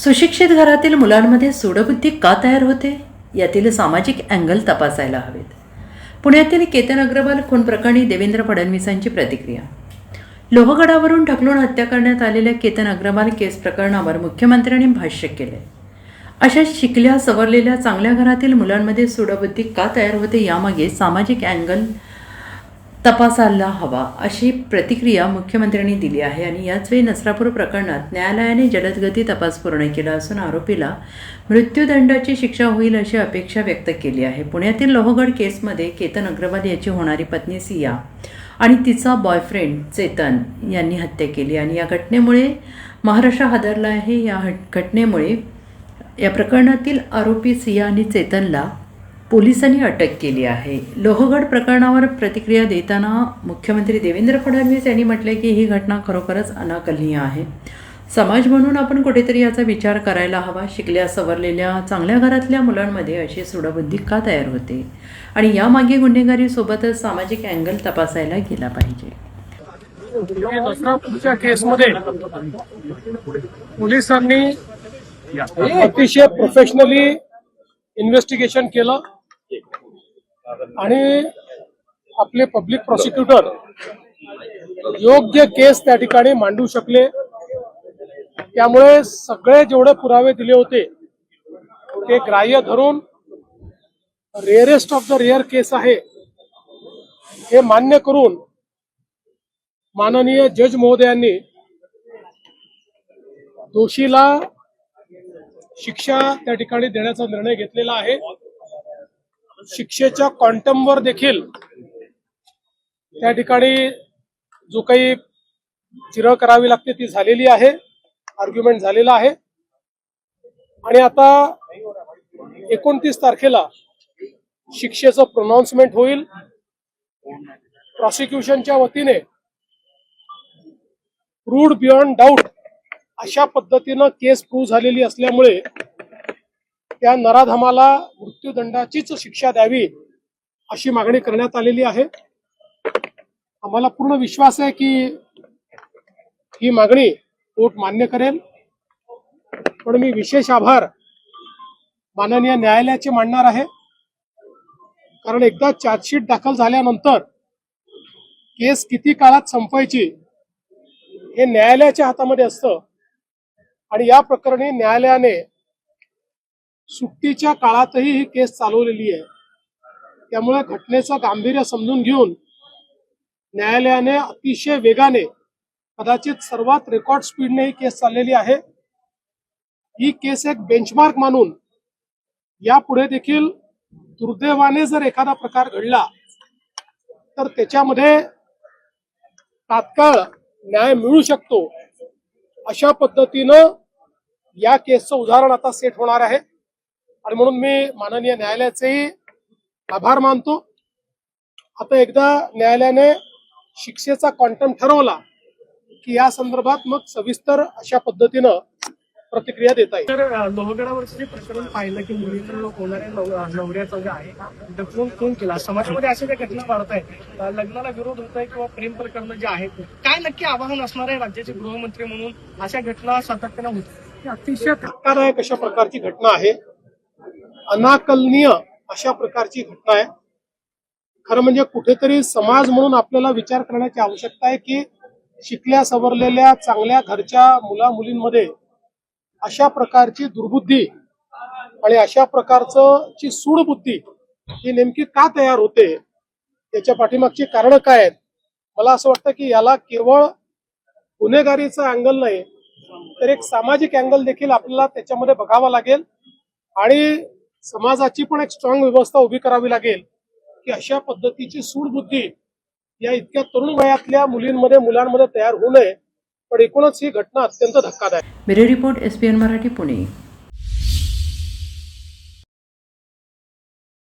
सुशिक्षित घरातील मुलांमध्ये सूडबुद्धी का तयार होते यातील सामाजिक अँगल तपासायला हवेत. पुण्यातील केतन अग्रवाल खून प्रकरणी देवेंद्र फडणवीसांची प्रतिक्रिया. लोहगडावरून ढकलून हत्या करण्यात आलेल्या केतन अग्रवाल केस प्रकरणावर मुख्यमंत्र्यांनी भाष्य केले. अशा शिकल्या सवरलेल्या चांगल्या घरातील मुलांमध्ये सूडबुद्धी का तयार होते यामागे सामाजिक अँगल तपासायला हवा अशी प्रतिक्रिया मुख्यमंत्र्यांनी दिली आहे. आणि याचवेळी नसरापूर प्रकरणात न्यायालयाने जलदगती तपास पूर्ण केला असून आरोपीला मृत्यूदंडाची शिक्षा होईल अशी अपेक्षा व्यक्त केली आहे. पुण्यातील लोहगड केसमध्ये केतन अग्रवाल याची होणारी पत्नी सिया आणि तिचा बॉयफ्रेंड चेतन यांनी हत्या केली आणि या घटनेमुळे महाराष्ट्र हादरला आहे. या घटनेमुळे या प्रकरणातील आरोपी सिया आणि चेतनला पोलिसांनी अटक केली आहे. लोहगड प्रकरणावर प्रतिक्रिया देताना मुख्यमंत्री देवेंद्र फडणवीस यांनी म्हटले की ही घटना खरोखरच अनाकलनीय आहे. समाज म्हणून आपण कुठेतरी याचा विचार करायला हवा. शिकल्या सवरलेल्या चांगल्या घरातल्या मुलांमध्ये अशी सूडबुद्धी का तयार होते आणि यामागे गुन्हेगारीसोबतच सामाजिक अँगल तपासायला गेला पाहिजे. नसरापूरच्या केसमध्ये पोलिसांनी अतिशय प्रोफेशनली इन्व्हेस्टिगेशन केलं आणि आपले पब्लिक प्रॉसिक्युटर योग्य केस त्या ठिकाणी मांडू शकले. त्यामुळे सगळे जेवढे पुरावे दिले होते ते ग्राह्य धरून रेअरेस्ट ऑफ द रेअर केस आहे हे मान्य करून माननीय जज महोदयांनी दोषीला शिक्षा त्या ठिकाणी देण्याचा निर्णय घेतलेला आहे. शिक्षेच्या क्वांटमवर देखील त्या ठिकाणी जो काही चिरळ करावी लागते ती झालेली आहे, आर्ग्युमेंट झालेला आहे. आणि आता 29 तारखेला शिक्षेचं प्रोनाउन्समेंट होईल. प्रॉसिक्युशनच्या वतीने प्रूव्ड बियॉन्ड डाऊट अशा पद्धतीनं केस प्रूव्ह झालेली असल्यामुळे त्या नराधमाला मृत्यूदंडाचीच शिक्षा द्यावी अशी मागणी करण्यात आलेली आहे. आम्हाला पूर्ण विश्वास आहे की ही मागणी कोर्ट मान्य करेल. पण मी विशेष आभार माननीय न्यायालयाचे मानणार आहे, कारण एकदा चार्जशीट दाखल झाल्यानंतर केस किती काळात संपवायची हे न्यायालयाच्या हातामध्ये असतं. आणि या प्रकरणी न्यायालयाने सुट्टीच्या काळातही ही केस चालवलेली आहे. त्यामुळे घटनेचं गांभीर्य समजून घेऊन न्यायालयाने अतिशय वेगाने, कदाचित सर्वात रेकॉर्ड स्पीडने ही केस चाललेली आहे. ही केस एक बेंचमार्क मानून यापुढे देखील दुर्दैवाने जर एखादा प्रकार घडला तर त्याच्यामध्ये तात्काळ न्याय मिळू शकतो अशा पद्धतीनं या केसचं उदाहरण आता सेट होणार आहे. आणि म्हणून मी माननीय न्यायालयाचेही आभार मानतो. आता एकदा न्यायालयाने शिक्षेचा क्वांटम ठरवला की या संदर्भात मग सविस्तर अशा पद्धतीनं प्रतिक्रिया देता येईल. तर लोहगडावरचं जे प्रकरण पाहिलं की मुलींना होणाऱ्या नवऱ्याचा जे आहे ढकलून खून केला, समाजामध्ये अशा ज्या घटना वाढत आहेत, लग्नाला विरोध होत आहे किंवा प्रेम प्रकरण जे आहेत, काय नक्की आवाहन असणार आहे राज्याचे गृहमंत्री म्हणून अशा घटना सातत्याने होत? अतिशय धक्कादायक अशा प्रकारची घटना आहे, अनाकलनीय अशा प्रकारची घटना आहे. खरं म्हणजे कुठेतरी समाज म्हणून आपल्याला विचार करण्याची आवश्यकता आहे की शिकल्या सवरलेल्या चांगल्या घरच्या मुला मुलींमध्ये अशा प्रकारची दुर्बुद्धी आणि अशा प्रकारची सूडबुद्धी ही नेमकी का तयार होते, त्याच्या पाठीमागची कारण काय आहेत. मला असं वाटतं की याला केवळ गुन्हेगारीचा अँगल नाही तर एक सामाजिक अँगल देखील आपल्याला त्याच्यामध्ये बघावा लागेल आणि समाजाची पण एक स्ट्रॉंग व्यवस्था उभी करावी लागेल की अशा पद्धतीची सूडबुद्धी या इतक्या तरुण वयातल्या मुलींमध्ये मुलांमध्ये तयार होऊ नये. पण एकूणच ही घटना अत्यंत धक्कादायक. Bureau report SPN Marathi, Pune.